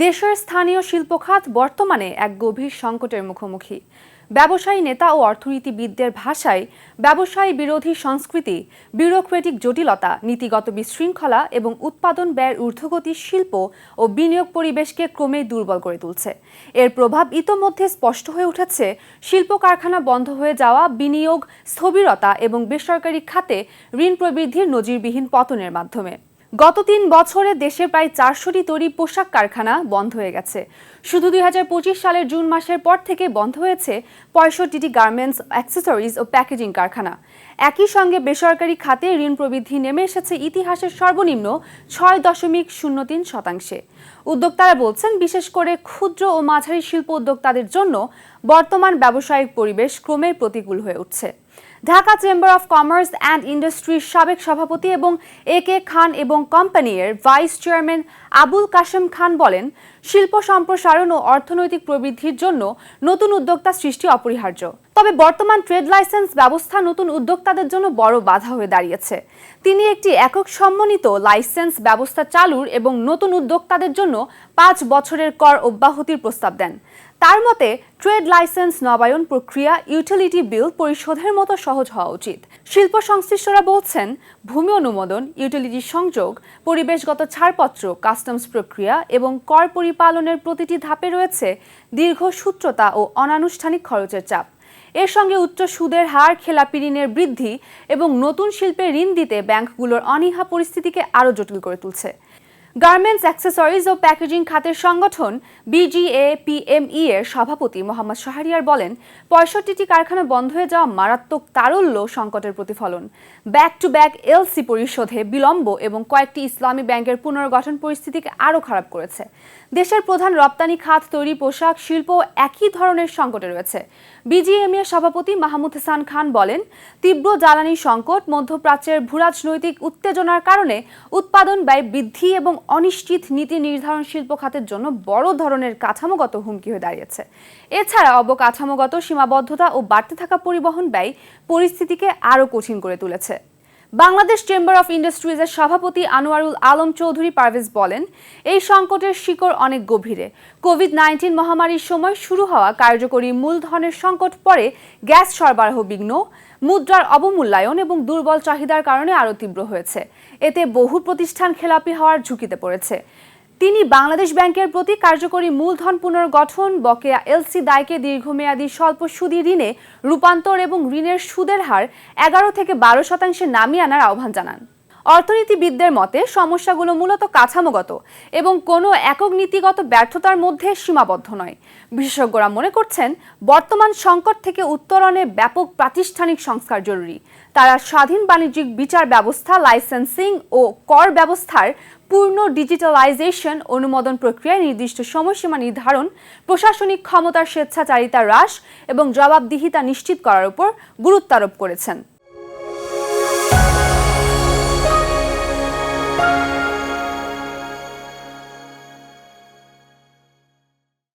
দেশের স্থানীয় শিল্প খাত বর্তমানে এক গভীর সংকটের মুখোমুখি। ব্যবসায়ী নেতা ও অর্থনীতিবিদদের ভাষায় ব্যবসায়ী বিরোধী সংস্কৃতি, ব্যুরোক্রেটিক জটিলতা, নীতিগত বিশৃঙ্খলা এবং উৎপাদন ব্যয়ের ঊর্ধ্বগতি শিল্প ও বিনিয়োগ পরিবেশকে ক্রমেই দুর্বল করে তুলছে। এর প্রভাব ইতোমধ্যে স্পষ্ট হয়ে উঠেছে শিল্প কারখানা বন্ধ হয়ে যাওয়া, বিনিয়োগ স্থবিরতা এবং বেসরকারি খাতে ঋণ প্রবৃদ্ধির নজিরবিহীন পতনের মাধ্যমে। গত ৩ বছরে দেশের প্রায় ৪০০টি তৈরি পোশাক কারখানা বন্ধ হয়ে গেছে। শুধু ২০২৫ সালের জুন মাসের পর থেকে বন্ধ হয়েছে ৬৫টি গার্মেন্টস, অ্যাক্সেসরিজ ও প্যাকেজিং কারখানা। একই সঙ্গে বেসরকারি খাতে ঋণ প্রবৃদ্ধি নেমে এসেছে ইতিহাসের সর্বনিম্ন ৬.০৩%। উদ্যোক্তারা বলছেন, বিশেষ করে ক্ষুদ্র ও মাঝারি শিল্প উদ্যোক্তাদের জন্য বর্তমান ব্যবসায়িক পরিবেশ ক্রমেই প্রতিকূল হয়ে উঠছে। Dhaka chamber of commerce and ইন্ডাস্ট্রির সাবেক সভাপতি এবং একে খান এবং কোম্পানির ভাইস চেয়ারম্যান আবুল কাশেম খান বলেন, শিল্প সম্প্রসারণ ও অর্থনৈতিক প্রবৃদ্ধির জন্য নতুন উদ্যোক্তা সৃষ্টি অপরিহার্য। তবে বর্তমান ট্রেড লাইসেন্স ব্যবস্থা নতুন উদ্যোক্তাদের জন্য বড় বাধা হয়ে দাঁড়িয়েছে। তিনি একটি একক সমন্বিত লাইসেন্স ব্যবস্থা চালুর এবং নতুন উদ্যোক্তাদের জন্য ৫ বছরের কর অব্যাহতির প্রস্তাব দেন। তার মতে, ট্রেড লাইসেন্স নবায়ন প্রক্রিয়া ইউটিলিটি বিল পরিশোধের মতো সহজ হওয়া উচিত। শিল্প সংশ্লিষ্টরা বলছেন, ভূমি অনুমোদন, ইউটিলিটি সংযোগ, পরিবেশগত ছাড়পত্র, কাস্টমস প্রক্রিয়া এবং কর পরিপালনের প্রতিটি ধাপে রয়েছে দীর্ঘসূত্রতা ও অনানুষ্ঠানিক খরচের চাপ। এর সঙ্গে উচ্চ সুদের হার, খেলাপি ঋণের বৃদ্ধি এবং নতুন শিল্পে ঋণ দিতে ব্যাংকগুলোর অনীহা পরিস্থিতিকে আরও জটিল করে তুলছে। গার্মেন্টস, অ্যাক্সেসরিজ ও প্যাকেজিং খাতের সংগঠন বিজিএপিএমই এর সভাপতি মোহাম্মদ শাহরিয়ার বলেন, ৬৫টি কারখানা বন্ধ হয়ে যাওয়া মারাত্মক তারল্য সংকটের প্রতিফলন। ব্যাক টু ব্যাক এলসি পরিশোধে বিলম্ব এবং কয়েকটি ইসলামী ব্যাংকের পুনর্গঠন পরিস্থিতিকে আরও খারাপ করেছে। দেশের প্রধান রপ্তানি খাত তৈরি পোশাক শিল্প একই ধরনের সংকটে রয়েছে। বিজিএমই এর সভাপতি মাহমুদ হাসান খান বলেন, তীব্র জ্বালানি সংকট, মধ্যপ্রাচ্যের ভূরাজনৈতিক উত্তেজনার কারণে উৎপাদন ব্যয় বৃদ্ধি এবং অনিশ্চিত নীতি নির্ধারণ শিল্প খাতের জন্য বড় ধরনের কাঠামোগত হুমকি হয়ে দাঁড়িয়েছে। এছাড়া অবকাঠামোগত সীমাবদ্ধতা ও বাড়তে থাকা পরিবহন ব্যয় পরিস্থিতিকে আরও কঠিন করে তুলেছে। বাংলাদেশ চেম্বার অফ ইন্ডাস্ট্রিজের সভাপতি আনোয়ারুল আলম চৌধুরী পারভেজ বলেন, এই সংকটের শিকড় অনেক গভীরে। কোভিড-১৯ মহামারীর সময় শুরু হওয়া কার্যকরী মূলধনের সংকট, পরে গ্যাস সরবরাহ বিঘ্ন, মুদ্রার অবমূল্যায়ন এবং দুর্বল চাহিদার কারণে আরও তীব্র হয়েছে। এতে বহু প্রতিষ্ঠান খেলাপি হওয়ার ঝুঁকিতে পড়েছে। তিনি বাংলাদেশ ব্যাংকের প্রতি কার্যকরী মূলধন পুনর্গঠন, বকেয়া এলসি দায়কে দীর্ঘমেয়াদী স্বল্প সুদী ঋণে রূপান্তর এবং ঋণের সুদের হার ১১ থেকে ১২% নামিয়ে আনার আহ্বান জানান। অর্থনীতিবিদদের মতে, সমস্যাগুলো মূলত কাঠামোগত এবং কোনো একক নীতিগত ব্যর্থতার মধ্যে সীমাবদ্ধ নয়। বিশেষজ্ঞরা মনে করছেন, বর্তমান সংকট থেকে উত্তরণে ব্যাপক প্রাতিষ্ঠানিক সংস্কার জরুরি। তারা স্বাধীন বাণিজ্যিক বিচার ব্যবস্থা, লাইসেন্সিং ও কর ব্যবস্থার পূর্ণ ডিজিটালাইজেশন, অনুমোদন প্রক্রিয়ায় নির্দিষ্ট সময়সীমা নির্ধারণ, প্রশাসনিক ক্ষমতার স্বেচ্ছাচারিতা হ্রাস এবং জবাবদিহিতা নিশ্চিত করার উপর গুরুত্ব আরোপ করেছেন।